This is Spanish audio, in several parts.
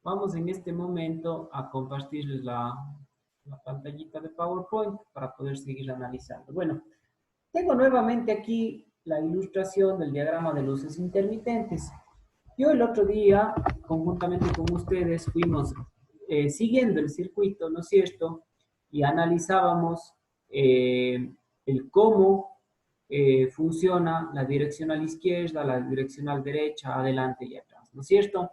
vamos en este momento a compartirles la pantallita de PowerPoint para poder seguir analizando. Bueno, tengo nuevamente aquí la ilustración del diagrama de luces intermitentes. Yo el otro día, conjuntamente con ustedes, fuimos siguiendo el circuito, ¿no es cierto? Y analizábamos el cómo funciona la direccional izquierda, la direccional derecha, adelante y atrás, ¿no es cierto?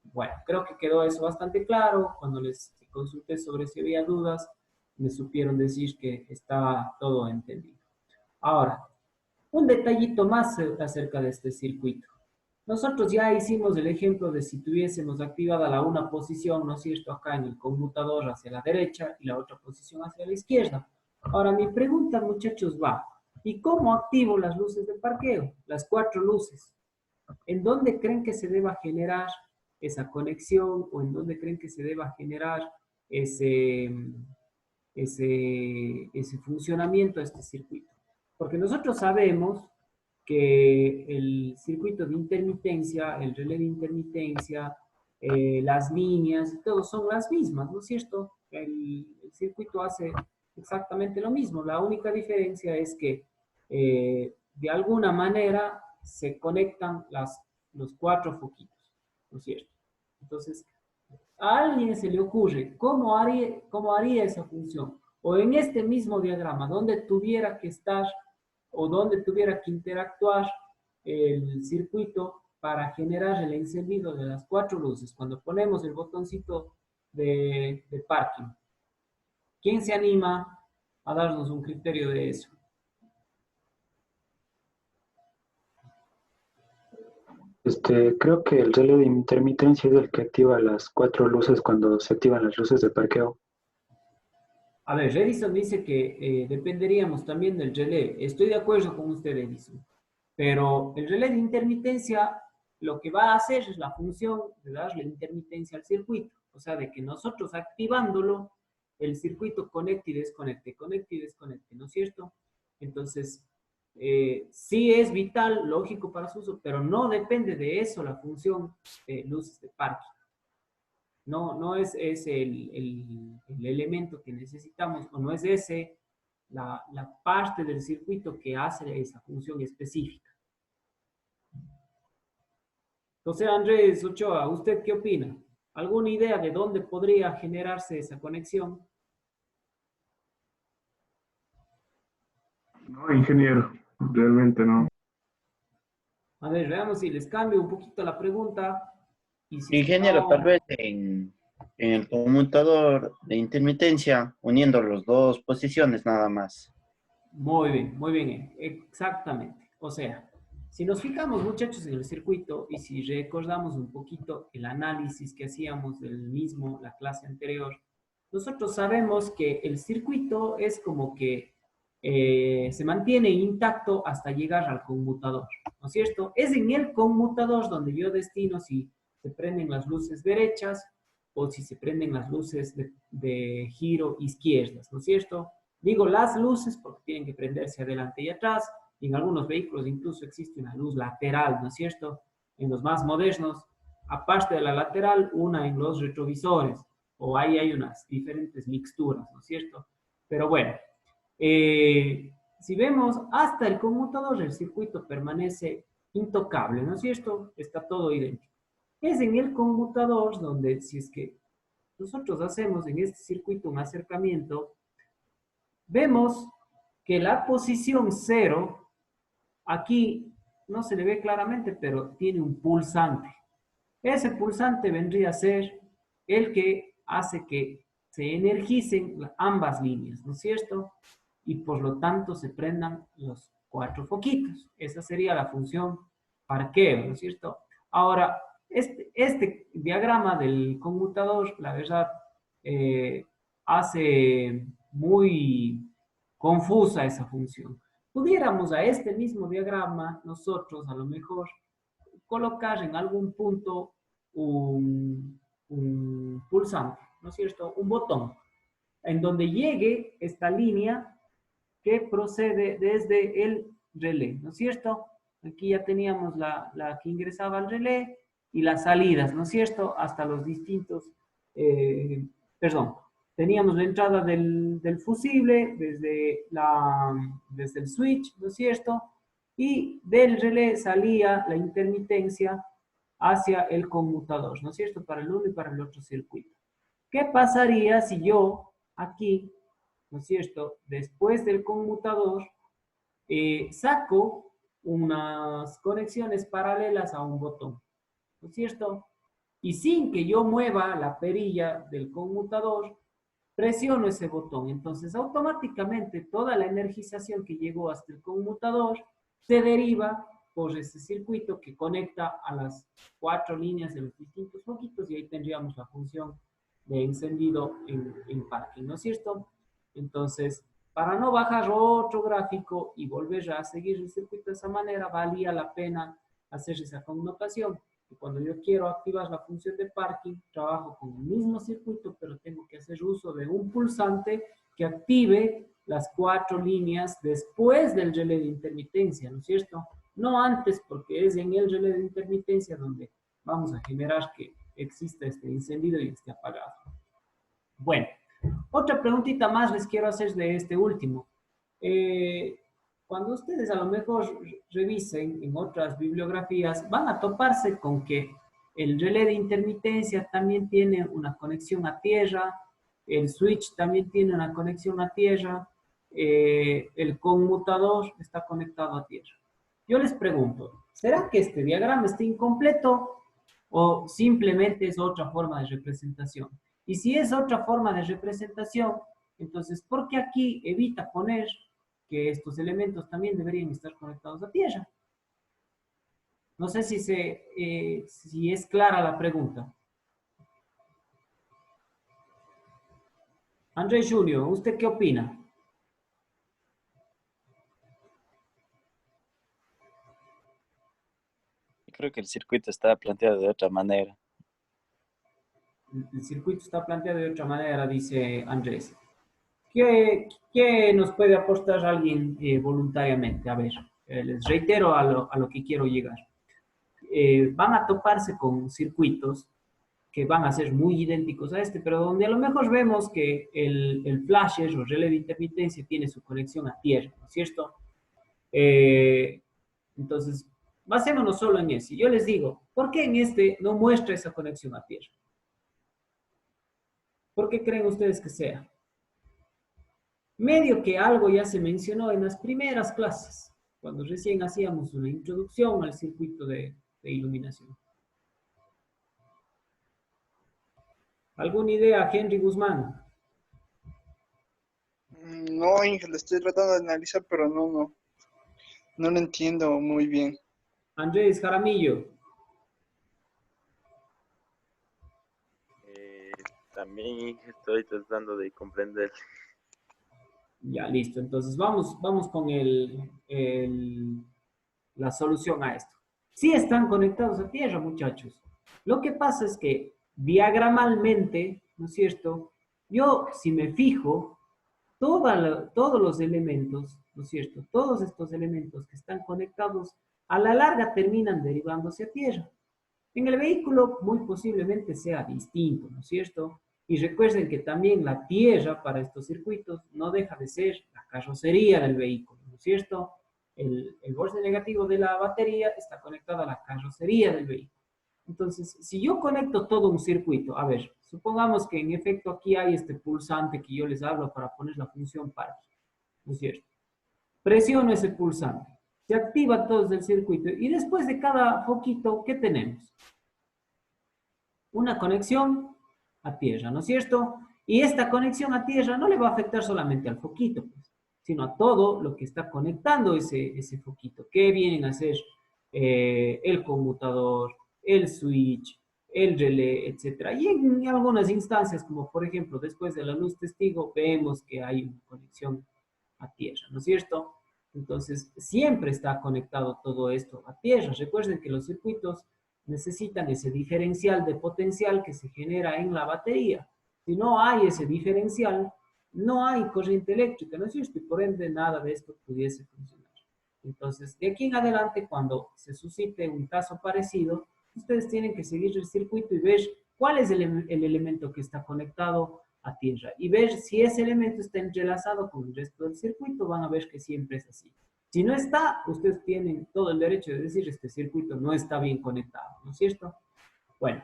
Bueno, creo que quedó eso bastante claro. Cuando les consulté sobre si había dudas, me supieron decir que estaba todo entendido. Ahora, un detallito más acerca de este circuito. Nosotros ya hicimos el ejemplo de si tuviésemos activada la una posición, ¿no es cierto?, acá en el conmutador hacia la derecha y la otra posición hacia la izquierda. Ahora, mi pregunta, muchachos, va, ¿y cómo activo las luces de parqueo? Las 4 luces. ¿En dónde creen que se deba generar esa conexión o en dónde creen que se deba generar ese, ese funcionamiento de este circuito? Porque nosotros sabemos que el circuito de intermitencia, el relé de intermitencia, las líneas, todos son las mismas, ¿no es cierto? El circuito hace exactamente lo mismo. La única diferencia es que de alguna manera se conectan los 4 foquitos, ¿no es cierto? Entonces, a alguien se le ocurre cómo haría esa función. O en este mismo diagrama, donde tuviera que estar o donde tuviera que interactuar el circuito para generar el encendido de las 4 luces. Cuando ponemos el botoncito de parking. ¿Quién se anima a darnos un criterio de eso? Creo que el relé de intermitencia es el que activa las 4 luces cuando se activan las luces de parqueo. A ver, Edison dice que dependeríamos también del relé. Estoy de acuerdo con usted, Edison. Pero el relé de intermitencia lo que va a hacer es la función de darle intermitencia al circuito. O sea, de que nosotros activándolo, el circuito conecte y desconecte, ¿no es cierto? Entonces, sí es vital, lógico para su uso, pero no depende de eso la función de luces de parque. No es ese el elemento que necesitamos, o no es ese la parte del circuito que hace esa función específica. José Andrés Ochoa, ¿usted qué opina? ¿Alguna idea de dónde podría generarse esa conexión? No, ingeniero, realmente no. A ver, veamos si les cambio un poquito la pregunta. Y si es que Ingeniero, tal no, vez en el conmutador de intermitencia, uniendo las dos posiciones nada más. muy bien, exactamente. O sea, si nos fijamos, muchachos, en el circuito y si recordamos un poquito el análisis que hacíamos del mismo, la clase anterior, nosotros sabemos que el circuito es como que se mantiene intacto hasta llegar al conmutador, ¿no es cierto? Es en el conmutador donde yo destino si se prenden las luces derechas o si se prenden las luces de giro izquierdas, ¿no es cierto? Digo las luces porque tienen que prenderse adelante y atrás, y en algunos vehículos incluso existe una luz lateral, ¿no es cierto? En los más modernos, aparte de la lateral, una en los retrovisores, o ahí hay unas diferentes mixturas, ¿no es cierto? Pero bueno, si vemos hasta el conmutador, el circuito permanece intocable, ¿no es cierto? Está todo idéntico. Es en el conmutador donde, si es que nosotros hacemos en este circuito un acercamiento, vemos que la posición 0, aquí no se le ve claramente, pero tiene un pulsante. Ese pulsante vendría a ser el que hace que se energicen ambas líneas, ¿no es cierto? Y por lo tanto se prendan los 4 foquitos. Esa sería la función parqueo, ¿no es cierto? Ahora, este diagrama del conmutador, la verdad, hace muy confusa esa función. Pudiéramos a este mismo diagrama nosotros a lo mejor colocar en algún punto un pulsante, ¿no es cierto? Un botón, en donde llegue esta línea que procede desde el relé, ¿no es cierto? Aquí ya teníamos la que ingresaba al relé y las salidas, ¿no es cierto? Hasta los distintos, perdón, teníamos la entrada del fusible desde el switch, ¿no es cierto? Y del relé salía la intermitencia hacia el conmutador, ¿no es cierto? Para el uno y para el otro circuito. ¿Qué pasaría si yo aquí, ¿no es cierto? Después del conmutador, saco unas conexiones paralelas a un botón, ¿no es cierto? Y sin que yo mueva la perilla del conmutador, presiono ese botón. Entonces, automáticamente toda la energización que llegó hasta el conmutador se deriva por ese circuito que conecta a las 4 líneas de los distintos foquitos y ahí tendríamos la función de encendido en parking, ¿no es cierto? Entonces, para no bajar otro gráfico y volver a seguir el circuito de esa manera, valía la pena hacer esa connotación. Y cuando yo quiero activar la función de parking, trabajo con el mismo circuito, pero tengo que hacer uso de un pulsante que active las 4 líneas después del relé de intermitencia, ¿no es cierto? No antes, porque es en el relé de intermitencia donde vamos a generar que exista este encendido y este apagado. Bueno, otra preguntita más les quiero hacer de este último. Cuando ustedes a lo mejor revisen en otras bibliografías, van a toparse con que el relé de intermitencia también tiene una conexión a tierra, el switch también tiene una conexión a tierra, el conmutador está conectado a tierra. Yo les pregunto, ¿será que este diagrama está incompleto o simplemente es otra forma de representación? Y si es otra forma de representación, entonces, ¿por qué aquí evita poner que estos elementos también deberían estar conectados a tierra? No sé si es clara la pregunta. Andrés Julio, ¿usted qué opina? Creo que el circuito está planteado de otra manera. El circuito está planteado de otra manera, dice Andrés. ¿Qué nos puede aportar alguien voluntariamente? A ver, les reitero a lo que quiero llegar. Van a toparse con circuitos que van a ser muy idénticos a este, pero donde a lo mejor vemos que el flasher o relé de intermitencia tiene su conexión a tierra, ¿no es cierto? Entonces, basémonos solo en ese. Yo les digo, ¿por qué en este no muestra esa conexión a tierra? ¿Por qué creen ustedes que sea? Medio que algo ya se mencionó en las primeras clases, cuando recién hacíamos una introducción al circuito de iluminación. ¿Alguna idea, Henry Guzmán? No, Ángel, estoy tratando de analizar, pero no lo entiendo muy bien. Andrés Jaramillo. También estoy tratando de comprender. Ya, listo. Entonces vamos con la solución a esto. Sí están conectados a tierra, muchachos. Lo que pasa es que diagramalmente, ¿no es cierto? Yo, si me fijo, todos los elementos, ¿no es cierto? Todos estos elementos que están conectados, a la larga terminan derivándose a tierra. En el vehículo muy posiblemente sea distinto, ¿no es cierto? Y recuerden que también la tierra para estos circuitos no deja de ser la carrocería del vehículo, ¿no es cierto? El borde negativo de la batería está conectado a la carrocería del vehículo. Entonces, si yo conecto todo un circuito, a ver, supongamos que en efecto aquí hay este pulsante que yo les hablo para poner la función parking, ¿no es cierto? Presiono ese pulsante, se activa todo el circuito y después de cada foquito, ¿qué tenemos? Una conexión a tierra, ¿no es cierto? Y esta conexión a tierra no le va a afectar solamente al foquito, pues, sino a todo lo que está conectando ese foquito, que vienen a ser el conmutador, el switch, el relé, etc. Y en algunas instancias, como por ejemplo después de la luz testigo, vemos que hay una conexión a tierra, ¿no es cierto? Entonces, siempre está conectado todo esto a tierra. Recuerden que los circuitos necesitan ese diferencial de potencial que se genera en la batería. Si no hay ese diferencial, no hay corriente eléctrica, ¿no es cierto? Y por ende nada de esto pudiese funcionar. Entonces, de aquí en adelante, cuando se suscite un caso parecido, ustedes tienen que seguir el circuito y ver cuál es el elemento que está conectado a tierra y ver si ese elemento está entrelazado con el resto del circuito. Van a ver que siempre es así. Si no está, ustedes tienen todo el derecho de decir este circuito no está bien conectado, ¿no es cierto? Bueno,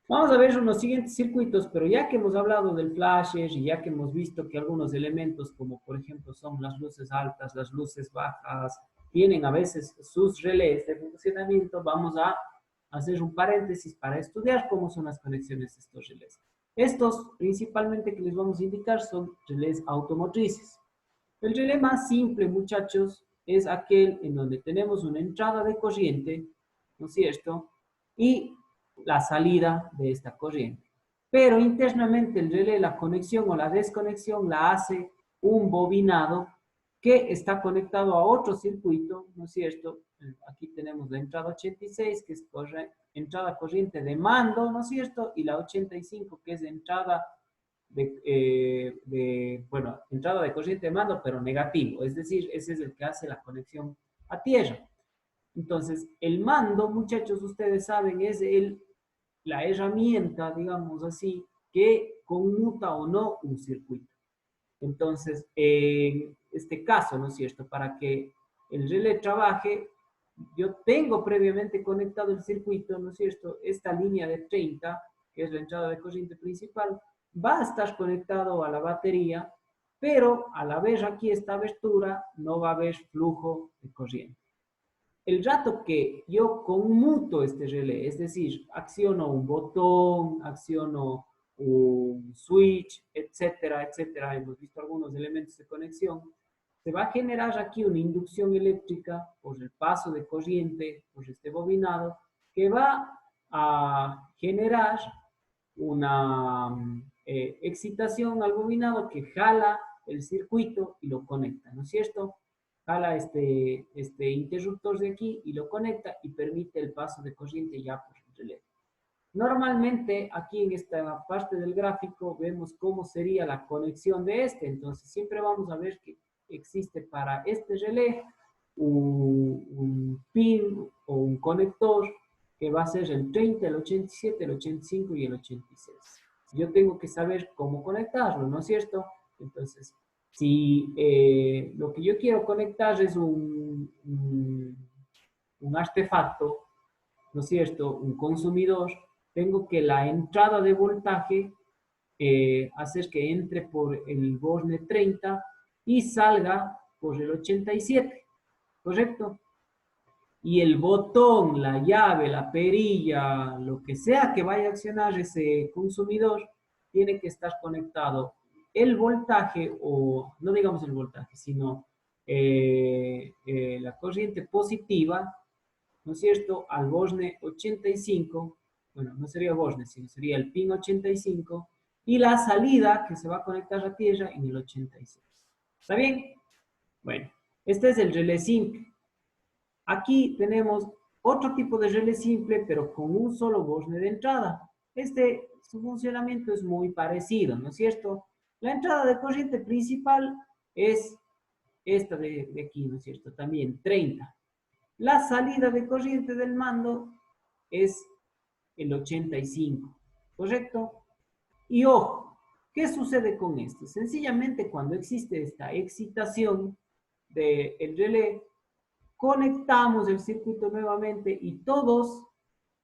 vamos a ver los siguientes circuitos, pero ya que hemos hablado del flasher y ya que hemos visto que algunos elementos, como por ejemplo son las luces altas, las luces bajas, tienen a veces sus relés de funcionamiento, vamos a hacer un paréntesis para estudiar cómo son las conexiones de estos relés. Estos, principalmente, que les vamos a indicar son relés automotrices. El relé más simple, muchachos, es aquel en donde tenemos una entrada de corriente, ¿no es cierto? Y la salida de esta corriente. Pero internamente el relé, la conexión o la desconexión la hace un bobinado que está conectado a otro circuito, ¿no es cierto? Aquí tenemos la entrada 86, que es entrada corriente de mando, ¿no es cierto? Y la 85, que es entrada entrada de corriente de mando, pero negativo. Es decir, ese es el que hace la conexión a tierra. Entonces, el mando, muchachos, ustedes saben, es la herramienta, digamos así, que conmuta o no un circuito. Entonces, en este caso, ¿no es cierto? Para que el relé trabaje, yo tengo previamente conectado el circuito, ¿no es cierto? Esta línea de 30, que es la entrada de corriente principal, va a estar conectado a la batería, pero al haber aquí esta abertura, no va a haber flujo de corriente. El rato que yo conmuto este relé, es decir, acciono un botón, acciono un switch, etcétera, etcétera, hemos visto algunos elementos de conexión, se va a generar aquí una inducción eléctrica por el paso de corriente, por este bobinado, que va a generar una excitación al bobinado que jala el circuito y lo conecta, ¿no es cierto? Jala este interruptor de aquí y lo conecta y permite el paso de corriente ya por el relé. Normalmente aquí en esta parte del gráfico vemos cómo sería la conexión de este, entonces siempre vamos a ver que existe para este relé un pin o un conector que va a ser el 30, el 87, el 85 y el 86. Yo tengo que saber cómo conectarlo, ¿no es cierto? Entonces, si lo que yo quiero conectar es un artefacto, ¿no es cierto? Un consumidor, tengo que la entrada de voltaje hacer que entre por el borne 30 y salga por el 87, ¿correcto? Y el botón, la llave, la perilla, lo que sea que vaya a accionar ese consumidor, tiene que estar conectado el voltaje, o no digamos el voltaje, sino la corriente positiva, ¿no es cierto?, al borne 85, bueno, no sería borne, sino sería el pin 85, y la salida que se va a conectar a tierra en el 86. ¿Está bien? Bueno, este es el relé simple. Aquí tenemos otro tipo de relé simple, pero con un solo borne de entrada. Su funcionamiento es muy parecido, ¿no es cierto? La entrada de corriente principal es esta de aquí, ¿no es cierto? También 30. La salida de corriente del mando es el 85, ¿correcto? Y ojo, ¿qué sucede con esto? Sencillamente cuando existe esta excitación del relé, conectamos el circuito nuevamente y todos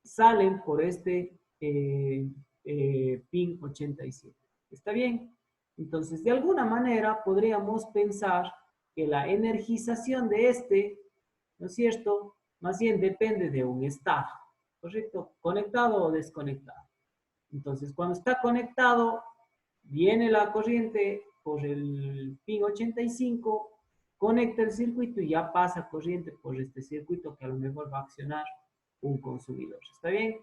salen por este pin 87. ¿Está bien? Entonces, de alguna manera podríamos pensar que la energización de este, ¿no es cierto?, más bien depende de un estado, ¿correcto? Conectado o desconectado. Entonces, cuando está conectado, viene la corriente por el pin 85, conecta el circuito y ya pasa corriente por este circuito que a lo mejor va a accionar un consumidor. ¿Está bien?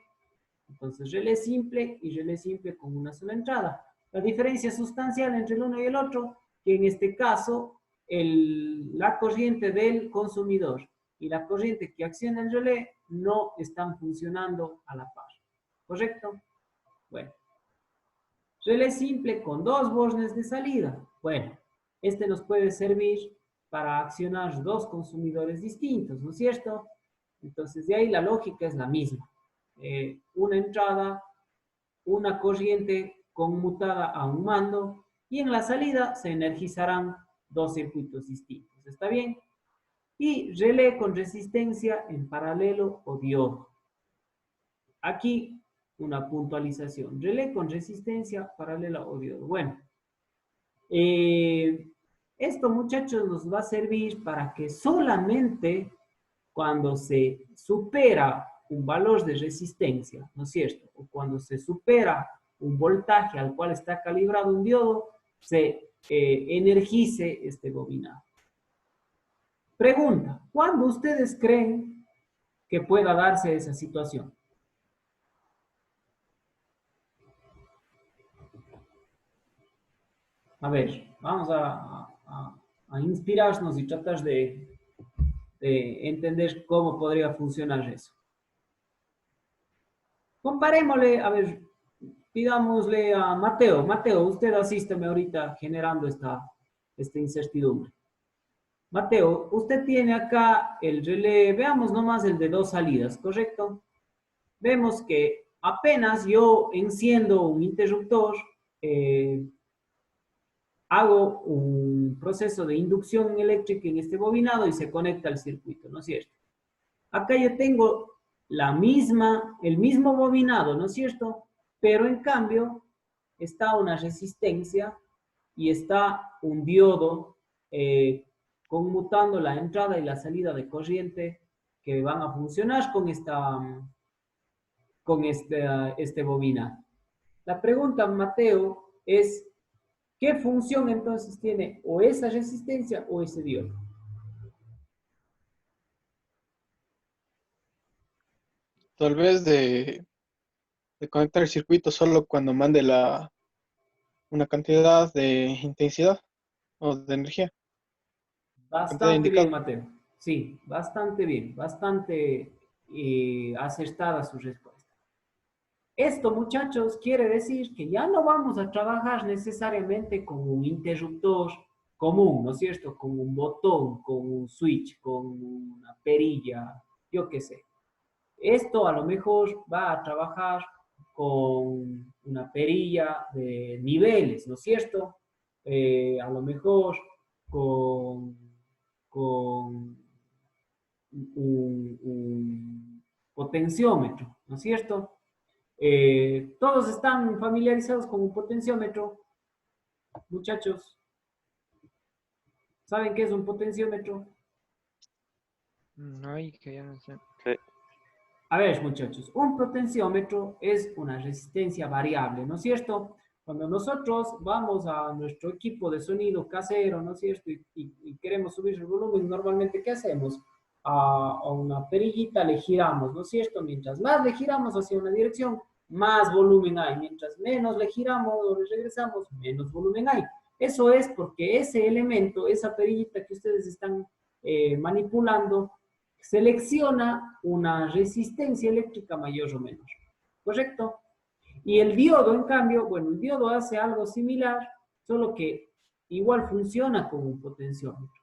Entonces, relé simple y relé simple con una sola entrada. La diferencia sustancial entre el uno y el otro, que en este caso, la corriente del consumidor y la corriente que acciona el relé no están funcionando a la par. ¿Correcto? Bueno. Relé simple con dos bornes de salida. Bueno, este nos puede servir para accionar dos consumidores distintos, ¿no es cierto? Entonces, de ahí la lógica es la misma. una entrada, una corriente conmutada a un mando, y en la salida se energizarán dos circuitos distintos. ¿Está bien? Y relé con resistencia en paralelo o diodo. Aquí una puntualización. Relé con resistencia paralela o diodo. Bueno, esto, muchachos, nos va a servir para que solamente cuando se supera un valor de resistencia, ¿no es cierto? O cuando se supera un voltaje al cual está calibrado un diodo, se energice este bobinado. Pregunta, ¿cuándo ustedes creen que pueda darse esa situación? A ver, vamos a inspirarnos y tratar de entender cómo podría funcionar eso. Comparémosle, a ver, pidámosle a Mateo. Mateo, usted asísteme ahorita generando esta incertidumbre. Mateo, usted tiene acá el relé, veamos nomás el de dos salidas, ¿correcto? Vemos que apenas yo enciendo un interruptor, hago un proceso de inducción eléctrica en este bobinado y se conecta al circuito, ¿no es cierto? Acá yo tengo el mismo bobinado, ¿no es cierto? Pero en cambio está una resistencia y está un diodo conmutando la entrada y la salida de corriente que van a funcionar con este bobinado. La pregunta, Mateo, es ¿qué función entonces tiene o esa resistencia o ese diodo? Tal vez de conectar el circuito solo cuando mande una cantidad de intensidad o de energía. Cantidad Bastante bien, indicada. Mateo. Sí, bastante bien, bastante acertada su respuesta. Esto, muchachos, quiere decir que ya no vamos a trabajar necesariamente con un interruptor común, ¿no es cierto? Con un botón, con un switch, con una perilla, yo qué sé. Esto a lo mejor va a trabajar con una perilla de niveles, ¿no es cierto? A lo mejor con un potenciómetro, ¿no es cierto? Todos están familiarizados con un potenciómetro, muchachos. ¿Saben qué es un potenciómetro? No, y que ya no sé. Sí. A ver, muchachos, un potenciómetro es una resistencia variable, ¿no es cierto? Cuando nosotros vamos a nuestro equipo de sonido casero, ¿no es cierto? Y queremos subir el volumen, normalmente, ¿qué hacemos? A una perillita le giramos, ¿no es cierto? Mientras más le giramos hacia una dirección, más volumen hay. Mientras menos le giramos o le regresamos, menos volumen hay. Eso es porque ese elemento, esa perillita que ustedes están manipulando, selecciona una resistencia eléctrica mayor o menor, ¿correcto? Y el diodo, en cambio, bueno, el diodo hace algo similar, solo que igual funciona como un potenciómetro.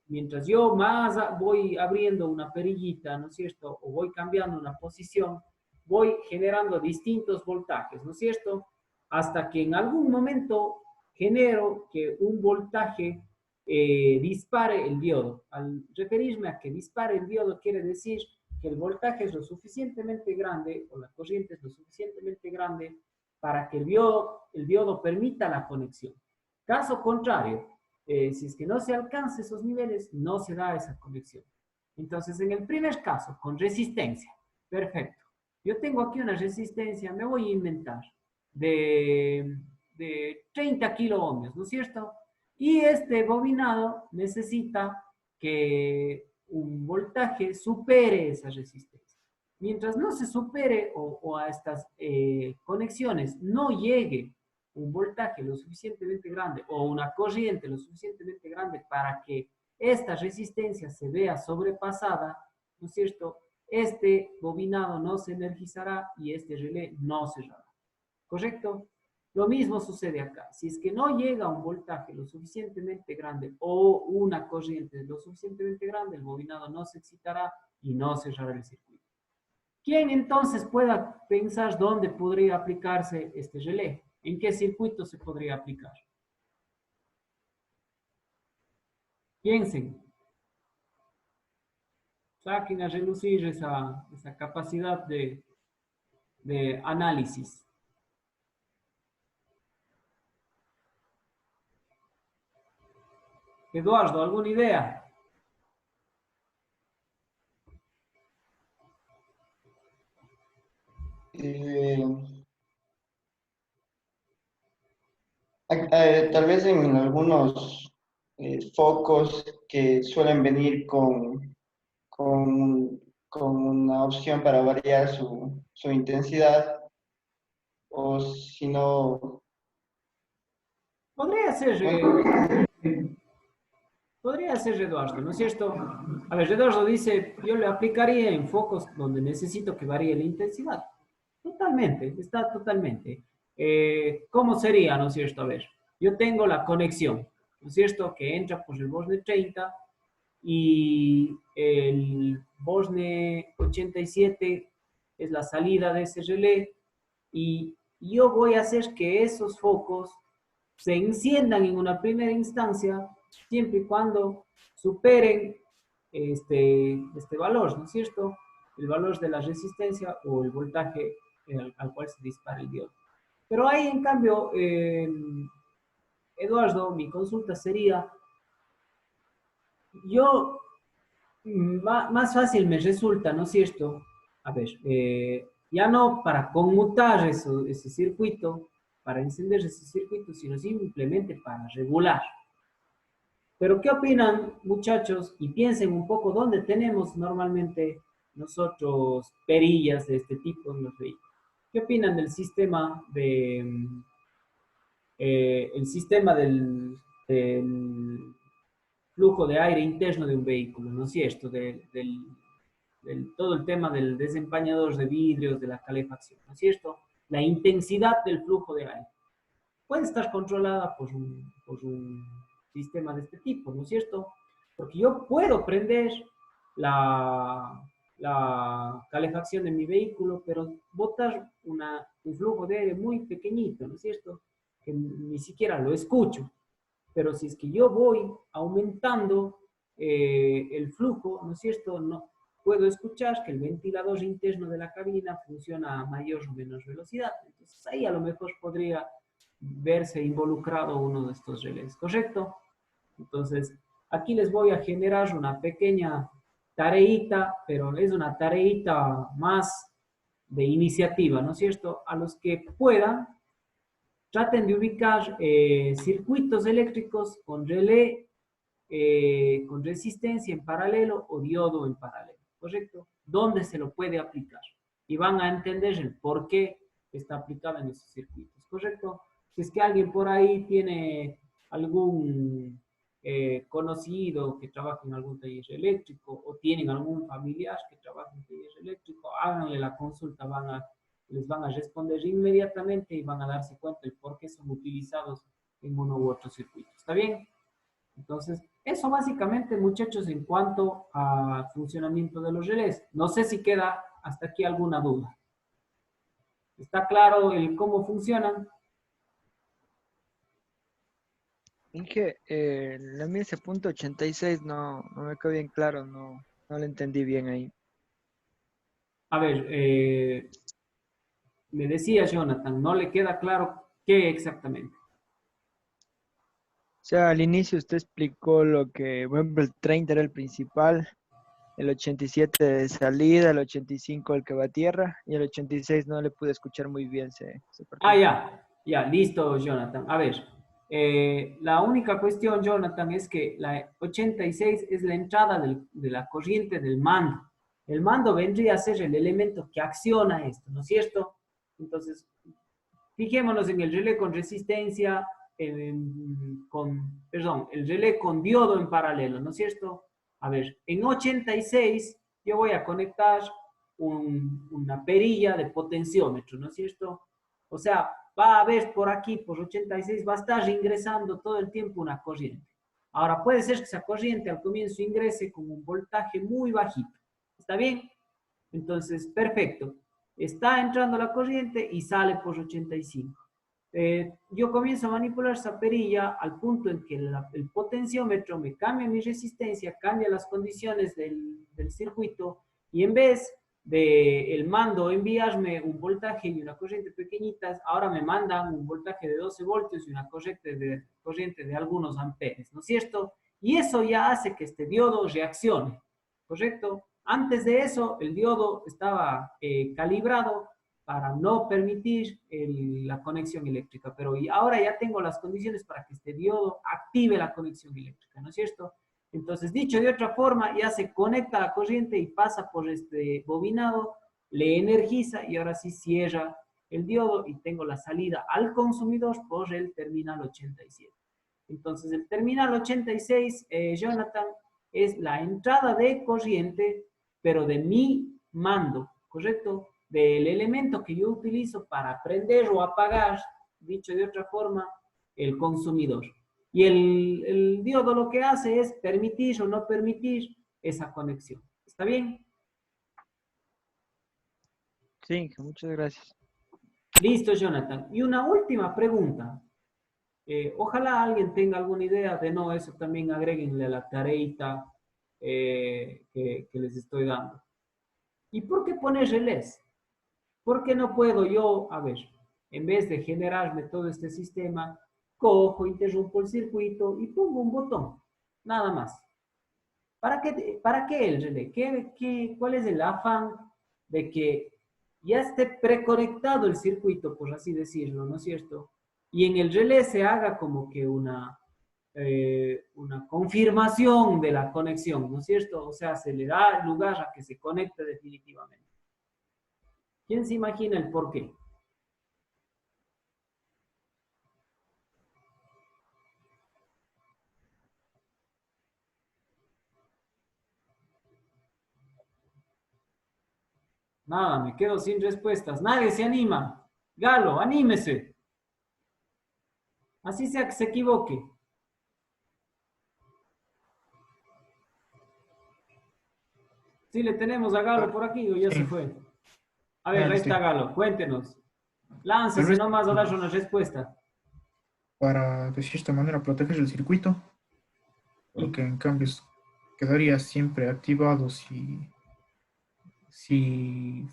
Mientras yo más voy abriendo una perillita, ¿no es cierto? O voy cambiando una posición, voy generando distintos voltajes, ¿no es cierto? Hasta que en algún momento genero que un voltaje dispare el diodo. Al referirme a que dispare el diodo, quiere decir que el voltaje es lo suficientemente grande o la corriente es lo suficientemente grande para que el diodo permita la conexión. Caso contrario, si es que no se alcanza esos niveles, no se da esa conexión. Entonces, en el primer caso, con resistencia, perfecto. Yo tengo aquí una resistencia, me voy a inventar, de 30 kiloohmios, ¿no es cierto? Y este bobinado necesita que un voltaje supere esa resistencia. Mientras no se supere o a estas conexiones no llegue un voltaje lo suficientemente grande o una corriente lo suficientemente grande para que esta resistencia se vea sobrepasada, ¿no es cierto? Este bobinado no se energizará y este relé no cerrará. ¿Correcto? Lo mismo sucede acá. Si es que no llega un voltaje lo suficientemente grande o una corriente lo suficientemente grande, el bobinado no se excitará y no cerrará el circuito. ¿Quién entonces pueda pensar dónde podría aplicarse este relé? ¿En qué circuito se podría aplicar? Piensen. Saquen a relucir esa capacidad de análisis. Eduardo, ¿alguna idea? Tal vez en algunos focos que suelen venir con una opción para variar su intensidad, o si no, Podría ser, podría ser Eduardo, ¿no es cierto? A ver, Eduardo dice, yo le aplicaría en focos donde necesito que varíe la intensidad. Totalmente, está totalmente. ¿Cómo sería, no es cierto? A ver, yo tengo la conexión, ¿no es cierto? Que entra por el Bosne 30 y el Bosne 87 es la salida de ese relé y yo voy a hacer que esos focos se enciendan en una primera instancia siempre y cuando superen este valor, ¿no es cierto? El valor de la resistencia o el voltaje al cual se dispara el diodo. Pero ahí, en cambio, Eduardo, mi consulta sería, yo, más fácil me resulta, ¿no es cierto? A ver, ya no para conmutar ese circuito, para encender ese circuito, sino simplemente para regular. Pero ¿qué opinan, muchachos? Y piensen un poco dónde tenemos normalmente nosotros perillas de este tipo en los vehículos. ¿Qué opinan del sistema del flujo de aire interno de un vehículo? ¿No es cierto? Todo el tema del desempañador de vidrios, de la calefacción, ¿no es cierto? La intensidad del flujo de aire puede estar controlada por un sistema de este tipo, ¿no es cierto? Porque yo puedo prender la calefacción de mi vehículo, pero botar un flujo de aire muy pequeñito, ¿no es cierto? Que ni siquiera lo escucho. Pero si es que yo voy aumentando el flujo, ¿no es cierto? No, puedo escuchar que el ventilador interno de la cabina funciona a mayor o menor velocidad. Entonces ahí a lo mejor podría verse involucrado uno de estos relés, ¿correcto? Entonces, aquí les voy a generar una pequeña tareita, pero es una tareita más de iniciativa, ¿no es cierto? A los que puedan, traten de ubicar circuitos eléctricos con relé, con resistencia en paralelo o diodo en paralelo, ¿correcto? ¿Dónde se lo puede aplicar? Y van a entender el por qué está aplicado en esos circuitos, ¿correcto? Si es que alguien por ahí tiene algún conocido que trabaja en algún taller eléctrico o tienen algún familiar que trabaja en taller eléctrico, háganle la consulta, les van a responder inmediatamente y van a darse cuenta del por qué son utilizados en uno u otro circuito. ¿Está bien? Entonces, eso básicamente, muchachos, en cuanto a funcionamiento de los relés. No sé si queda hasta aquí alguna duda. ¿Está claro el cómo funcionan? Inge, la mía ese punto 86 no me quedó bien claro, no lo entendí bien ahí. A ver, me decía Jonathan, no le queda claro qué exactamente. O sea, al inicio usted explicó lo que, por ejemplo, el 30 era el principal, el 87 de salida, el 85 el que va a tierra, y el 86 no le pude escuchar muy bien. Ya, listo, Jonathan. A ver, la única cuestión, Jonathan, es que la 86 es la entrada de la corriente del mando. El mando vendría a ser el elemento que acciona esto, ¿no es cierto? Entonces, fijémonos en el relé con resistencia, el relé con diodo en paralelo, ¿no es cierto? A ver, en 86 yo voy a conectar una perilla de potenciómetro, ¿no es cierto? O sea, va a haber por aquí, por 86, va a estar ingresando todo el tiempo una corriente. Ahora, puede ser que esa corriente al comienzo ingrese con un voltaje muy bajito. ¿Está bien? Entonces, perfecto. Está entrando la corriente y sale por 85. Yo comienzo a manipular esa perilla al punto en que el potenciómetro me cambia mi resistencia, cambia las condiciones del circuito y en vez de el mando enviarme un voltaje y una corriente pequeñitas, ahora me mandan un voltaje de 12 voltios y una corriente de algunos amperes, ¿no es cierto? Y eso ya hace que este diodo reaccione, ¿correcto? Antes de eso, el diodo estaba calibrado para no permitir la conexión eléctrica, pero ahora ya tengo las condiciones para que este diodo active la conexión eléctrica, ¿no es cierto? Entonces, dicho de otra forma, ya se conecta la corriente y pasa por este bobinado, le energiza y ahora sí cierra el diodo y tengo la salida al consumidor por el terminal 87. Entonces, el terminal 86, Jonathan, es la entrada de corriente, pero de mi mando, ¿correcto? Del elemento que yo utilizo para prender o apagar, dicho de otra forma, el consumidor. Y el diodo lo que hace es permitir o no permitir esa conexión. ¿Está bien? Sí, muchas gracias. Listo, Jonathan. Y una última pregunta. Ojalá alguien tenga alguna idea de no, eso también agréguenle a la tareita que les estoy dando. ¿Y por qué poner relés? ¿Por qué no puedo yo, a ver, en vez de generarme todo este sistema, cojo, interrumpo el circuito y pongo un botón? Nada más. ¿Para qué el relé? ¿Cuál es el afán de que ya esté preconectado el circuito, por así decirlo, ¿no es cierto? Y en el relé se haga como que una confirmación de la conexión, ¿no es cierto? O sea, se le da lugar a que se conecte definitivamente. ¿Quién se imagina el por qué? Nada, me quedo sin respuestas. Nadie se anima. Galo, anímese. Así sea que se equivoque. Sí, le tenemos a Galo por aquí o ya se fue. A ver, ahí está Galo, cuéntenos. Láncese nomás a dar una respuesta. Para, de cierta manera, proteger el circuito, porque en cambio quedaría siempre activado si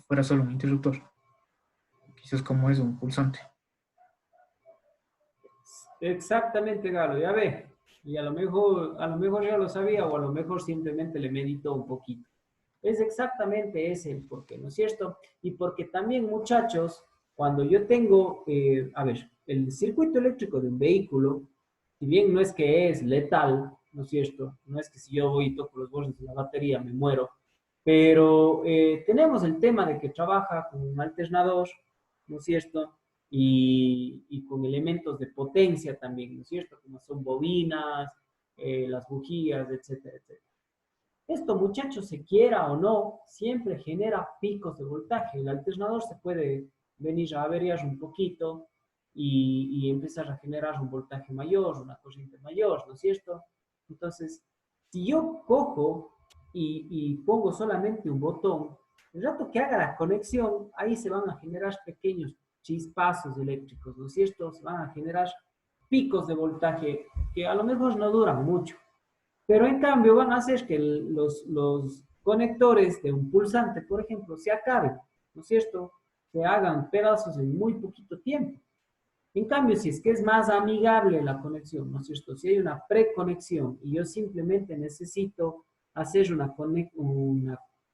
fuera solo un interruptor. Quizás como es un pulsante. Exactamente, Galo, ya ve. Y a lo mejor ya lo sabía o a lo mejor simplemente le meditó un poquito. Es exactamente ese el porqué, ¿no es cierto? Y porque también, muchachos, cuando yo tengo, a ver, el circuito eléctrico de un vehículo, si bien no es que es letal, ¿no es cierto? No es que si yo voy y toco los bordes de la batería me muero, pero tenemos el tema de que trabaja con un alternador, ¿no es cierto? Y con elementos de potencia también, ¿no es cierto? Como son bobinas, las bujías, etcétera, etcétera. Esto, muchachos, se quiera o no, siempre genera picos de voltaje. El alternador se puede venir a averiar un poquito y empezar a generar un voltaje mayor, una corriente mayor, ¿no es cierto? Entonces, si yo cojo y pongo solamente un botón, el rato que haga la conexión, ahí se van a generar pequeños chispazos eléctricos, ¿no es cierto? Se van a generar picos de voltaje que a lo mejor no duran mucho. Pero en cambio van a hacer que los conectores de un pulsante, por ejemplo, se acaben, ¿no es cierto? Se hagan pedazos en muy poquito tiempo. En cambio, si es que es más amigable la conexión, ¿no es cierto? Si hay una preconexión y yo simplemente necesito hacer una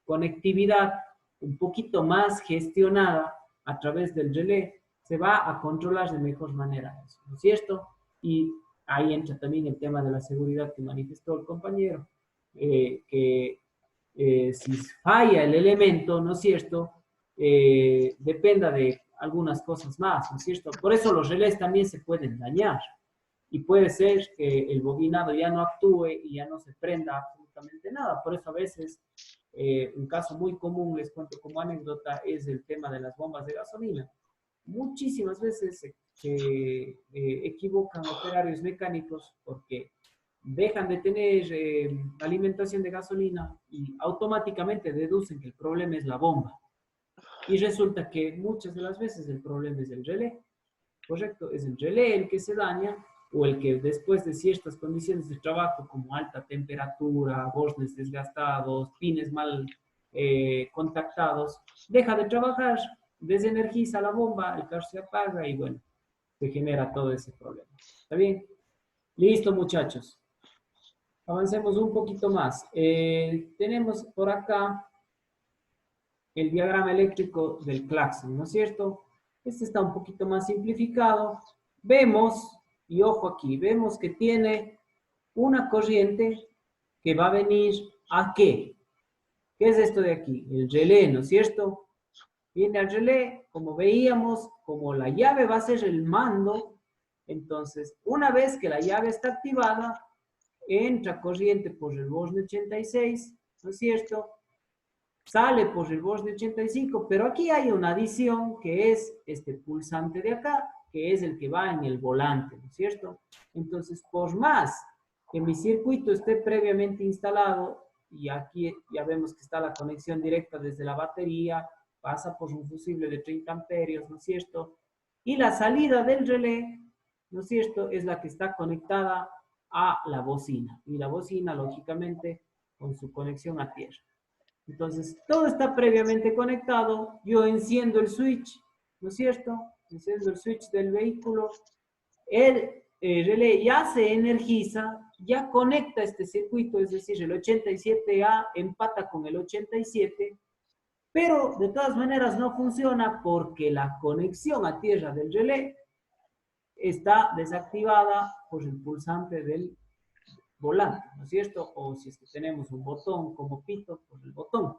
conectividad un poquito más gestionada a través del relé, se va a controlar de mejor manera eso, ¿no es cierto? Y ahí entra también el tema de la seguridad que manifestó el compañero, que si falla el elemento, ¿no es cierto? Dependa de algunas cosas más, ¿no es cierto? Por eso los relés también se pueden dañar y puede ser que el bobinado ya no actúe y ya no se prenda absolutamente nada. Por eso a veces, un caso muy común, les cuento como anécdota, es el tema de las bombas de gasolina. Muchísimas veces se equivocan operarios mecánicos porque dejan de tener alimentación de gasolina y automáticamente deducen que el problema es la bomba. Y resulta que muchas de las veces el problema es el relé. Correcto, es el relé el que se daña o el que después de ciertas condiciones de trabajo como alta temperatura, bornes desgastados, pines mal contactados, deja de trabajar, desenergiza la bomba, el carro se apaga y bueno, se genera todo ese problema. ¿Está bien? Listo, muchachos. Avancemos un poquito más. Tenemos por acá el diagrama eléctrico del claxon, ¿no es cierto? Este está un poquito más simplificado. Vemos, y ojo aquí, vemos que tiene una corriente que va a venir ¿a qué? ¿Qué es esto de aquí? El relé, ¿no es cierto? Viene al relé, como veíamos, como la llave va a ser el mando, entonces una vez que la llave está activada, entra corriente por el borde 86, ¿no es cierto? Sale por el borde 85, pero aquí hay una adición que es este pulsante de acá, que es el que va en el volante, ¿no es cierto? Entonces, por más que mi circuito esté previamente instalado, y aquí ya vemos que está la conexión directa desde la batería, pasa por un fusible de 30 amperios, ¿no es cierto? Y la salida del relé, ¿no es cierto?, es la que está conectada a la bocina. Y la bocina, lógicamente, con su conexión a tierra. Entonces, todo está previamente conectado. Yo enciendo el switch, ¿no es cierto? Enciendo el switch del vehículo. El relé ya se energiza, ya conecta este circuito, es decir, el 87A empata con el 87, pero de todas maneras no funciona porque la conexión a tierra del relé está desactivada por el pulsante del volante, ¿no es cierto? O si es que tenemos un botón como pito, por el botón.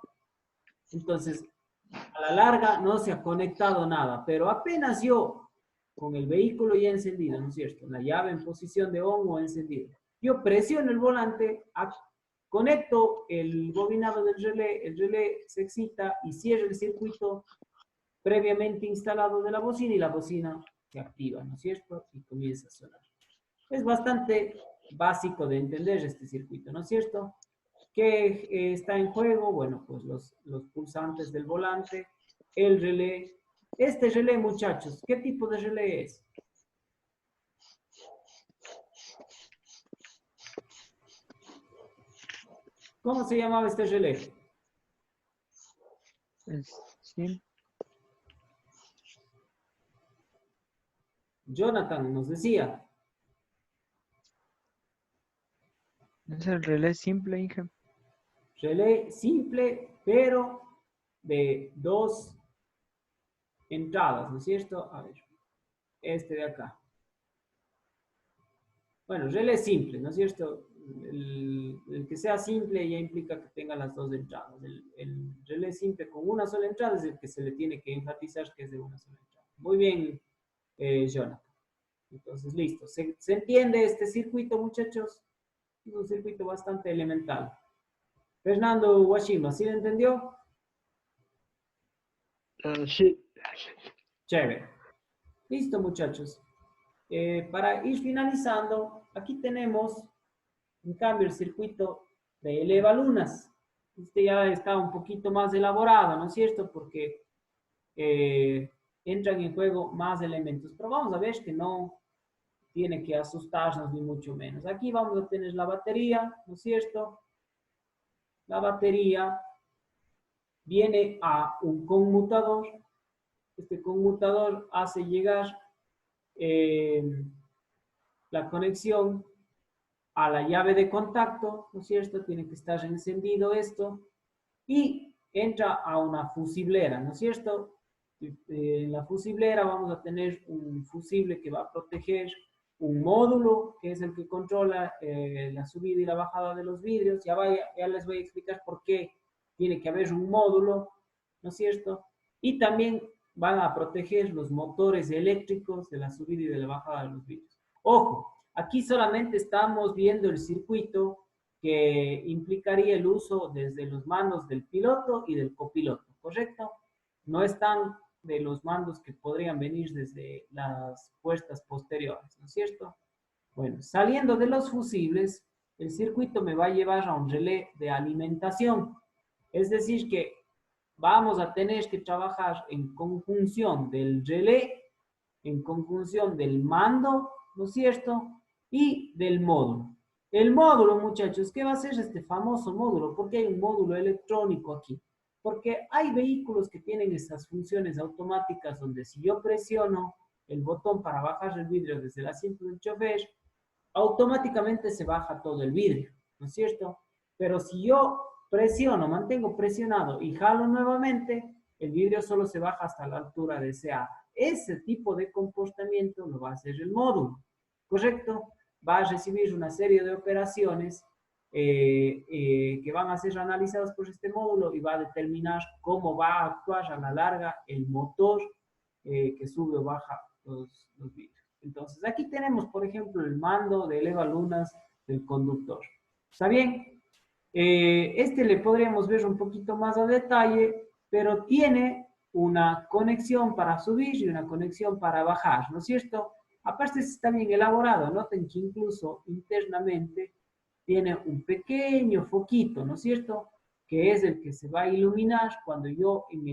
Entonces, a la larga no se ha conectado nada, pero apenas yo, con el vehículo ya encendido, ¿no es cierto? La llave en posición de on o encendido. Yo presiono el volante, conecto el bobinado del relé, el relé se excita y cierra el circuito previamente instalado de la bocina y la bocina se activa, ¿no es cierto? Y comienza a sonar. Es bastante básico de entender este circuito, ¿no es cierto? ¿Qué está en juego? Bueno, pues los pulsantes del volante, el relé. Este relé, muchachos, ¿qué tipo de relé es? ¿Cómo se llamaba este relé? Sí. Jonathan nos decía. Es el relé simple, Inge. Relé simple, pero de 2 entradas, ¿no es cierto? A ver, este de acá. Bueno, relé simple, ¿no es cierto? El que sea simple ya implica que tenga las 2 entradas. El relé simple con una sola entrada es el que se le tiene que enfatizar que es de una sola entrada. Muy bien, Jonathan. Entonces, listo. ¿Se entiende este circuito, muchachos? Es un circuito bastante elemental. Fernando Washima, ¿sí lo entendió? Sí. Chévere. Listo, muchachos. Para ir finalizando, aquí tenemos, en cambio, el circuito de elevalunas. Este ya está un poquito más elaborado, ¿no es cierto? Porque entran en juego más elementos. Pero vamos a ver que no tiene que asustarnos ni mucho menos. Aquí vamos a tener la batería, ¿no es cierto? La batería viene a un conmutador. Este conmutador hace llegar la conexión a la llave de contacto, ¿no es cierto? Tiene que estar encendido esto y entra a una fusiblera, ¿no es cierto? En la fusiblera vamos a tener un fusible que va a proteger un módulo, que es el que controla la subida y la bajada de los vidrios. Ya les voy a explicar por qué tiene que haber un módulo, ¿no es cierto? Y también van a proteger los motores eléctricos de la subida y de la bajada de los vidrios. Ojo, aquí solamente estamos viendo el circuito que implicaría el uso desde los mandos del piloto y del copiloto, ¿correcto? No están de los mandos que podrían venir desde las puertas posteriores, ¿no es cierto? Bueno, saliendo de los fusibles, el circuito me va a llevar a un relé de alimentación. Es decir, que vamos a tener que trabajar en conjunción del relé, en conjunción del mando, ¿no es cierto? Y del módulo. El módulo, muchachos, ¿qué va a ser este famoso módulo? ¿Por qué hay un módulo electrónico aquí? Porque hay vehículos que tienen estas funciones automáticas donde si yo presiono el botón para bajar el vidrio desde el asiento del chofer, automáticamente se baja todo el vidrio, ¿no es cierto? Pero si yo presiono, mantengo presionado y jalo nuevamente, el vidrio solo se baja hasta la altura deseada. Ese tipo de comportamiento lo va a hacer el módulo, ¿correcto? Va a recibir una serie de operaciones que van a ser analizadas por este módulo y va a determinar cómo va a actuar a la larga el motor que sube o baja los vidrios. Entonces, aquí tenemos, por ejemplo, el mando de elevalunas del conductor. ¿Está bien? Este le podríamos ver un poquito más a detalle, pero tiene una conexión para subir y una conexión para bajar, ¿no es cierto? Aparte está bien elaborado, noten que incluso internamente tiene un pequeño foquito, ¿no es cierto? Que es el que se va a iluminar cuando yo en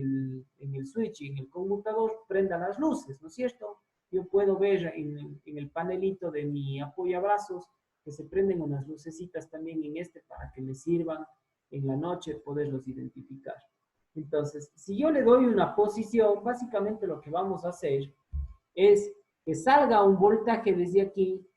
el switch y en el conmutador prenda las luces, ¿no es cierto? Yo puedo ver en el panelito de mi apoyabrazos que se prenden unas lucecitas también en este para que me sirvan en la noche poderlos identificar. Entonces, si yo le doy una posición, básicamente lo que vamos a hacer es que salga un voltaje desde aquí,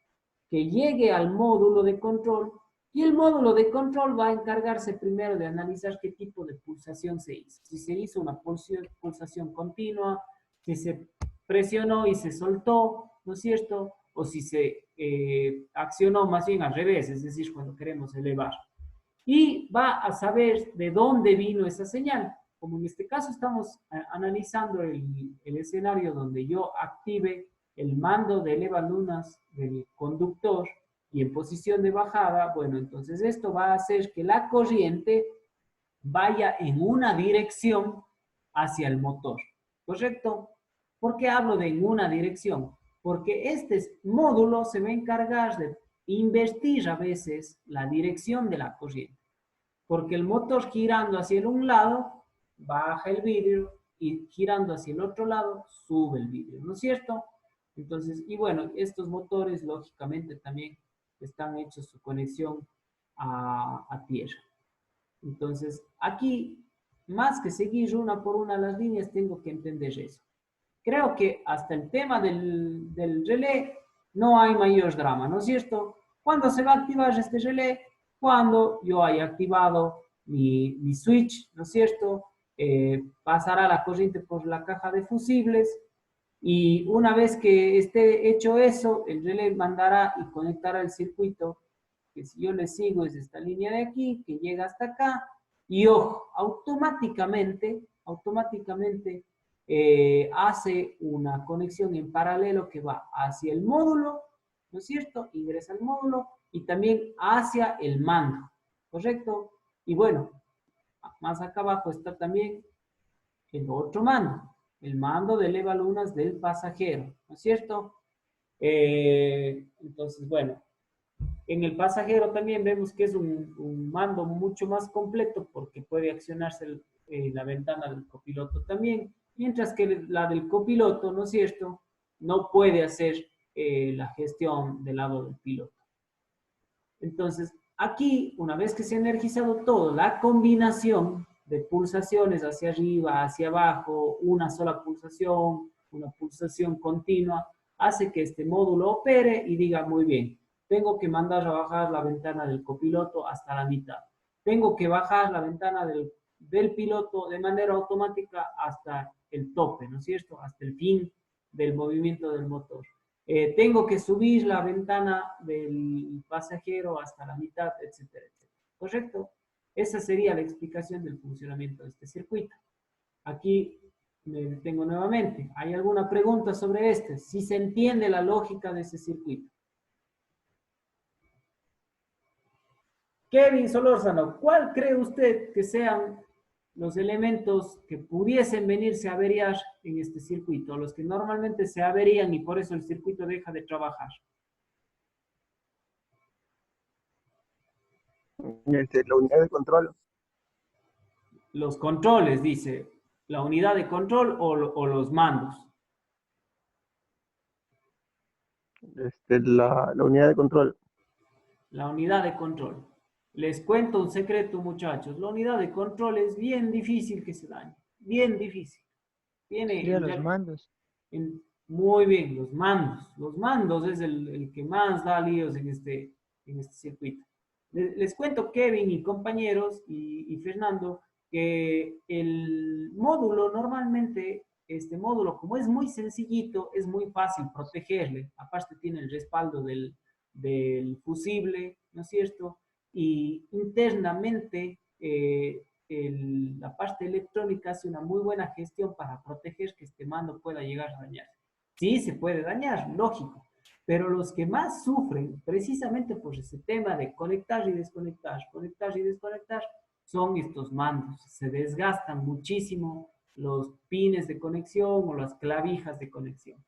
que llegue al módulo de control, y el módulo de control va a encargarse primero de analizar qué tipo de pulsación se hizo. Si se hizo una pulsación continua, si se presionó y se soltó, ¿no es cierto? O si se accionó más bien al revés, es decir, cuando queremos elevar. Y va a saber de dónde vino esa señal. Como en este caso estamos analizando el escenario donde yo active el mando de elevalunas del conductor y en posición de bajada, bueno, entonces esto va a hacer que la corriente vaya en una dirección hacia el motor, ¿correcto? ¿Por qué hablo de en una dirección? Porque este módulo se va a encargar de invertir a veces la dirección de la corriente, porque el motor girando hacia un lado baja el vidrio y girando hacia el otro lado sube el vidrio, ¿no es cierto? Entonces, y bueno, estos motores lógicamente también están hechos su conexión a tierra. Entonces, aquí, más que seguir una por una las líneas, tengo que entender eso. Creo que hasta el tema del relé no hay mayor drama, ¿no es cierto? ¿Cuándo se va a activar este relé? Cuando yo haya activado mi switch, ¿no es cierto? Pasará la corriente por la caja de fusibles y una vez que esté hecho eso, el relé mandará y conectará el circuito, que si yo le sigo es esta línea de aquí, que llega hasta acá, y ojo, automáticamente hace una conexión en paralelo que va hacia el módulo, ¿no es cierto? Ingresa al módulo y también hacia el mando, ¿correcto? Y bueno, más acá abajo está también el otro mando, el mando de elevalunas del pasajero, ¿no es cierto? Entonces, bueno, en el pasajero también vemos que es un mando mucho más completo porque puede accionarse la ventana del copiloto también, mientras que la del copiloto, ¿no es cierto?, no puede hacer la gestión del lado del piloto. Entonces, aquí, una vez que se ha energizado todo, la combinación de pulsaciones hacia arriba, hacia abajo, una sola pulsación, una pulsación continua, hace que este módulo opere y diga, muy bien, tengo que mandar a bajar la ventana del copiloto hasta la mitad. Tengo que bajar la ventana del piloto de manera automática hasta el tope, ¿no es cierto? Hasta el fin del movimiento del motor. Tengo que subir la ventana del pasajero hasta la mitad, etcétera, etcétera. ¿Correcto? Esa sería la explicación del funcionamiento de este circuito. Aquí me detengo nuevamente. ¿Hay alguna pregunta sobre este? Si se entiende la lógica de ese circuito. Kevin Solórzano, ¿cuál cree usted que sean los elementos que pudiesen venirse a averiar en este circuito? Los que normalmente se averían y por eso el circuito deja de trabajar. La unidad de control. Los controles, dice. ¿La unidad de control o los mandos? La unidad de control. La unidad de control. Les cuento un secreto, muchachos. La unidad de control es bien difícil que se dañe. Bien difícil. Sería los mandos. Muy bien, los mandos. Los mandos es el que más da líos en este circuito. Les cuento, Kevin y compañeros y Fernando, que el módulo normalmente, este módulo, como es muy sencillito, es muy fácil protegerle. Aparte tiene el respaldo del fusible, ¿no es cierto? Y internamente la parte electrónica hace una muy buena gestión para proteger que este mando pueda llegar a dañarse. Sí, se puede dañar, lógico, pero los que más sufren precisamente por ese tema de conectar y desconectar, son estos mandos. Se desgastan muchísimo los pines de conexión o las clavijas de conexión.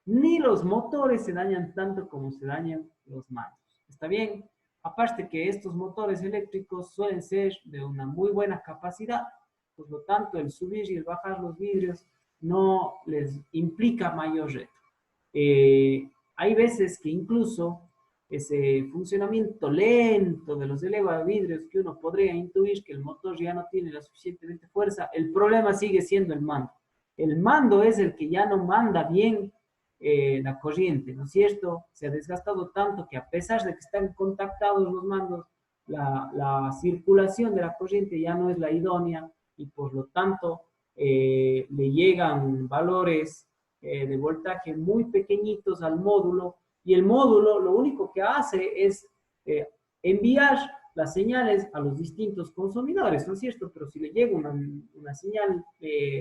Ni los motores se dañan tanto como se dañan los mandos. ¿Está bien? Aparte que estos motores eléctricos suelen ser de una muy buena capacidad, por lo tanto el subir y el bajar los vidrios no les implica mayor reto. Hay veces que incluso ese funcionamiento lento de los elevavidrios que uno podría intuir que el motor ya no tiene la suficientemente fuerza, el problema sigue siendo el mando. El mando es el que ya no manda bien la corriente, ¿no es cierto? Se ha desgastado tanto que a pesar de que están contactados los mandos, la circulación de la corriente ya no es la idónea y por lo tanto le llegan valores de voltaje muy pequeñitos al módulo y el módulo lo único que hace es enviar las señales a los distintos consumidores, ¿no es cierto? Pero si le llega una señal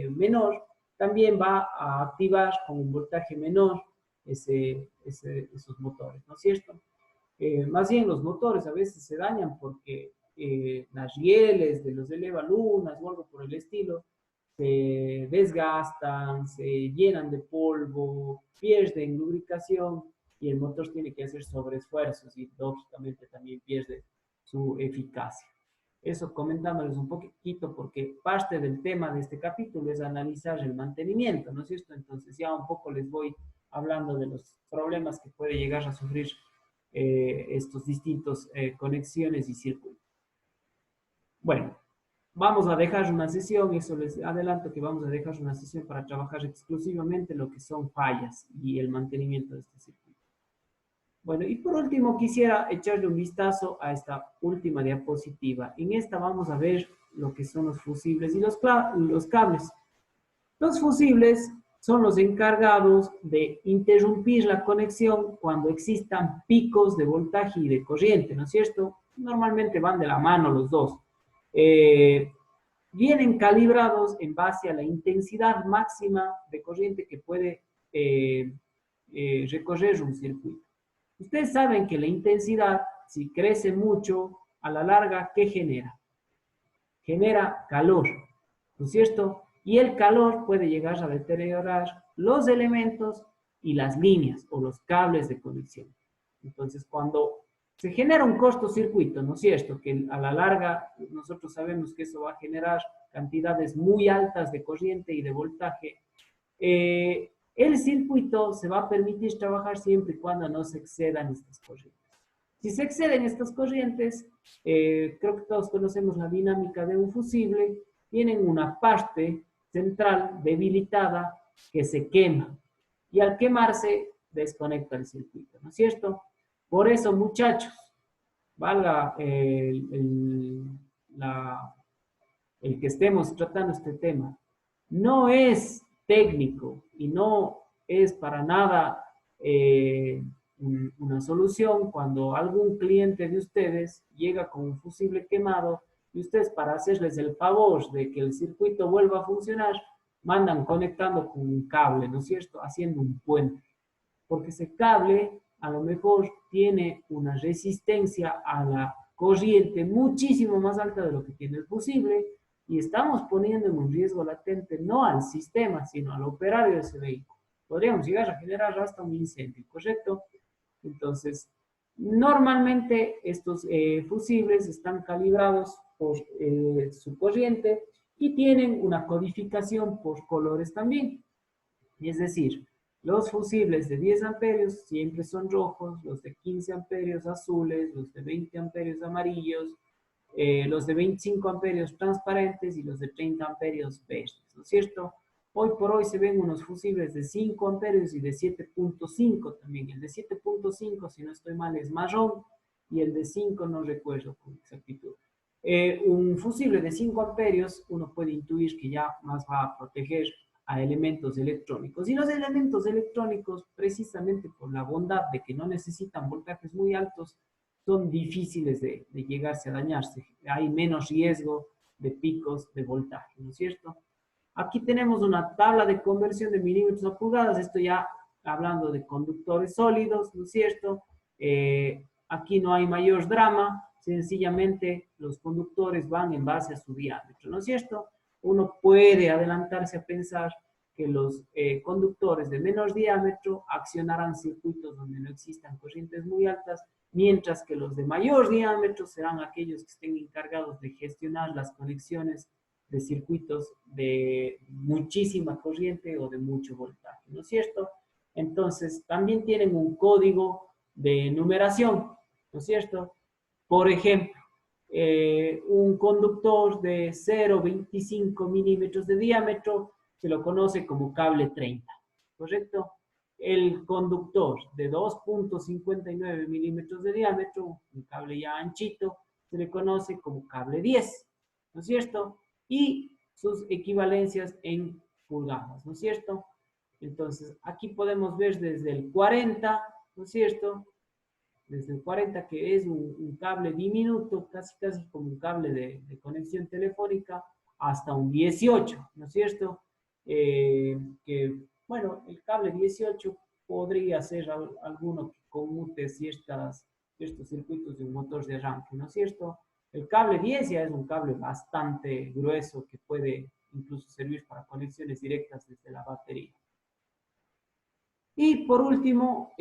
menor, también va a activar con un voltaje menor esos motores, ¿no es cierto? Más bien los motores a veces se dañan porque las rieles de los elevalunas o algo por el estilo se desgastan, se llenan de polvo, pierden lubricación y el motor tiene que hacer sobreesfuerzos y lógicamente también pierde su eficacia. Eso comentándoles un poquito porque parte del tema de este capítulo es analizar el mantenimiento, ¿no es cierto? Entonces ya un poco les voy hablando de los problemas que puede llegar a sufrir estos distintos conexiones y circuitos. Bueno, vamos a dejar una sesión, eso les adelanto que vamos a dejar una sesión para trabajar exclusivamente lo que son fallas y el mantenimiento de este circuito. Bueno, y por último quisiera echarle un vistazo a esta última diapositiva. En esta vamos a ver lo que son los fusibles y los cables. Los fusibles son los encargados de interrumpir la conexión cuando existan picos de voltaje y de corriente, ¿no es cierto? Normalmente van de la mano los dos. Vienen calibrados en base a la intensidad máxima de corriente que puede recorrer un circuito. Ustedes saben que la intensidad, si crece mucho, a la larga, ¿qué genera? Genera calor, ¿no es cierto? Y el calor puede llegar a deteriorar los elementos y las líneas o los cables de conexión. Entonces, cuando se genera un cortocircuito, ¿no es cierto? Que a la larga nosotros sabemos que eso va a generar cantidades muy altas de corriente y de voltaje. El circuito se va a permitir trabajar siempre y cuando no se excedan estas corrientes. Si se exceden estas corrientes, creo que todos conocemos la dinámica de un fusible, tienen una parte central debilitada que se quema y al quemarse desconecta el circuito, ¿no es cierto? Por eso, muchachos, valga el que estemos tratando este tema, no es técnico y no es para nada una solución cuando algún cliente de ustedes llega con un fusible quemado y ustedes para hacerles el favor de que el circuito vuelva a funcionar, mandan conectando con un cable, ¿no es cierto? Haciendo un puente. Porque ese cable a lo mejor tiene una resistencia a la corriente muchísimo más alta de lo que tiene el fusible y estamos poniendo en un riesgo latente no al sistema, sino al operario de ese vehículo. Podríamos llegar a generar hasta un incendio, ¿correcto? Entonces, Normalmente estos fusibles están calibrados por su corriente y tienen una codificación por colores también. Es decir, los fusibles de 10 amperios siempre son rojos, los de 15 amperios azules, los de 20 amperios amarillos, los de 25 amperios transparentes y los de 30 amperios verdes, ¿no es cierto? Hoy por hoy se ven unos fusibles de 5 amperios y de 7.5 también. El de 7.5, si no estoy mal, es marrón y el de 5 no recuerdo con exactitud. Un fusible de 5 amperios, uno puede intuir que ya más va a proteger a elementos electrónicos. Y los elementos electrónicos, precisamente por la bondad de que no necesitan voltajes muy altos, son difíciles de llegarse a dañarse. Hay menos riesgo de picos de voltaje, ¿no es cierto? Aquí tenemos una tabla de conversión de milímetros a pulgadas. Esto ya hablando de conductores sólidos, ¿no es cierto? Aquí no hay mayor drama. Sencillamente los conductores van en base a su diámetro, ¿no es cierto? Uno puede adelantarse a pensar que los conductores de menor diámetro accionarán circuitos donde no existan corrientes muy altas, mientras que los de mayor diámetro serán aquellos que estén encargados de gestionar las conexiones de circuitos de muchísima corriente o de mucho voltaje, ¿no es cierto? Entonces, también tienen un código de numeración, ¿no es cierto? Por ejemplo, un conductor de 0,25 milímetros de diámetro se lo conoce como cable 30, ¿correcto? El conductor de 2,59 milímetros de diámetro, un cable ya anchito, se le conoce como cable 10, ¿no es cierto? Y sus equivalencias en pulgadas, ¿no es cierto? Entonces, aquí podemos ver desde el 40, ¿no es cierto? Desde el 40, que es un cable diminuto, casi como un cable de conexión telefónica, hasta un 18, ¿no es cierto? Que, bueno, el cable 18 podría ser alguno que conmute ciertos circuitos de un motor de arranque, ¿no es cierto? El cable 10 ya es un cable bastante grueso que puede incluso servir para conexiones directas desde la batería. Y por último,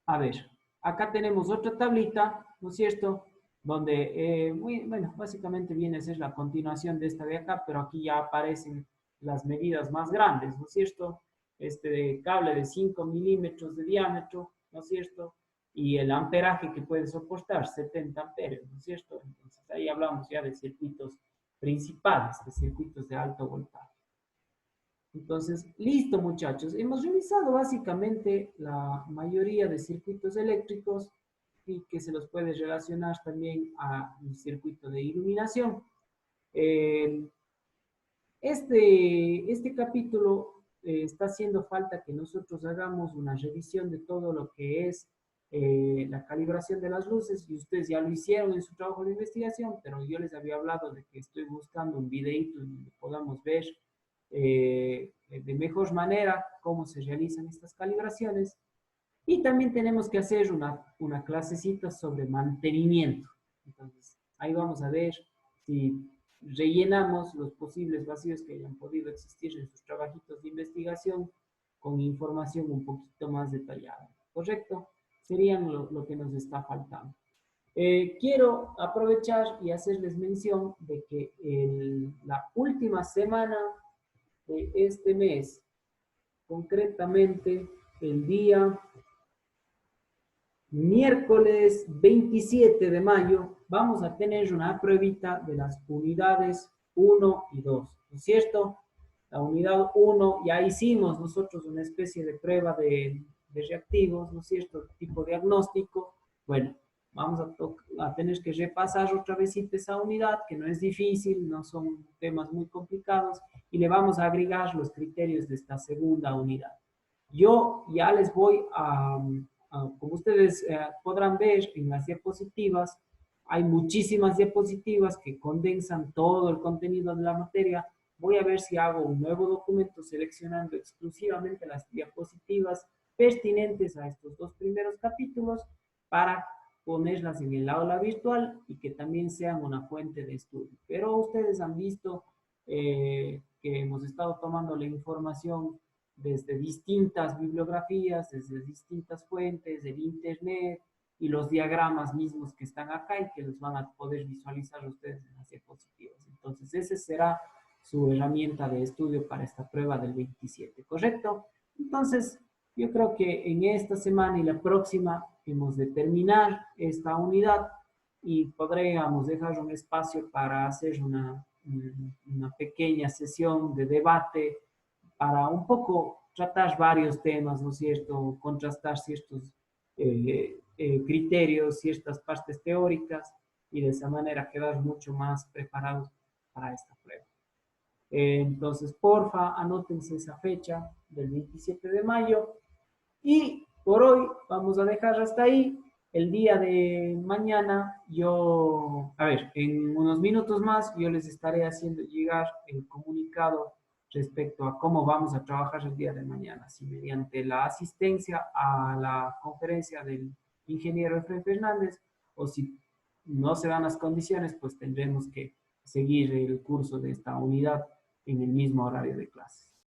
a ver, acá tenemos otra tablita, ¿no es cierto? Donde, bueno, básicamente viene a ser la continuación de esta de acá, pero aquí ya aparecen las medidas más grandes, ¿no es cierto? Este cable de 5 milímetros de diámetro, ¿no es cierto? Y el amperaje que puede soportar, 70 amperios, ¿no es cierto? Entonces ahí hablamos ya de circuitos principales, de circuitos de alto voltaje. Entonces, listo muchachos, hemos revisado básicamente la mayoría de circuitos eléctricos y que se los puede relacionar también a un circuito de iluminación. Este capítulo está haciendo falta que nosotros hagamos una revisión de todo lo que es la calibración de las luces, y ustedes ya lo hicieron en su trabajo de investigación, pero yo les había hablado de que estoy buscando un videito donde podamos ver de mejor manera cómo se realizan estas calibraciones. Y también tenemos que hacer una clasecita sobre mantenimiento. Entonces, ahí vamos a ver si rellenamos los posibles vacíos que hayan podido existir en sus trabajitos de investigación con información un poquito más detallada. ¿Correcto? Serían lo que nos está faltando. Quiero aprovechar y hacerles mención de que la última semana de este mes, concretamente el día miércoles 27 de mayo, vamos a tener una pruebita de las unidades 1 y 2, ¿no es cierto? La unidad 1, ya hicimos nosotros una especie de prueba de reactivos, ¿no es cierto? Tipo diagnóstico. Bueno, vamos a tener que repasar otra vez esa unidad, que no es difícil, no son temas muy complicados, y le vamos a agregar los criterios de esta segunda unidad. Yo ya les voy como ustedes podrán ver en las diapositivas, hay muchísimas diapositivas que condensan todo el contenido de la materia. Voy a ver si hago un nuevo documento seleccionando exclusivamente las diapositivas pertinentes a estos dos primeros capítulos para ponerlas en el aula virtual y que también sean una fuente de estudio. Pero ustedes han visto que hemos estado tomando la información desde distintas bibliografías, desde distintas fuentes, del internet y los diagramas mismos que están acá y que los van a poder visualizar ustedes en las diapositivas. Entonces, esa será su herramienta de estudio para esta prueba del 27, ¿correcto? Entonces, yo creo que en esta semana y la próxima hemos de terminar esta unidad y podríamos dejar un espacio para hacer una pequeña sesión de debate para un poco tratar varios temas, ¿no es cierto? Contrastar ciertos criterios, ciertas partes teóricas y de esa manera quedar mucho más preparados para esta prueba. Entonces, porfa, anótense esa fecha del 27 de mayo y por hoy vamos a dejar hasta ahí. El día de mañana en unos minutos más yo les estaré haciendo llegar el comunicado respecto a cómo vamos a trabajar el día de mañana, si mediante la asistencia a la conferencia del ingeniero Efraín Fernández o si no se dan las condiciones, pues tendremos que seguir el curso de esta unidad en el mismo horario de clases.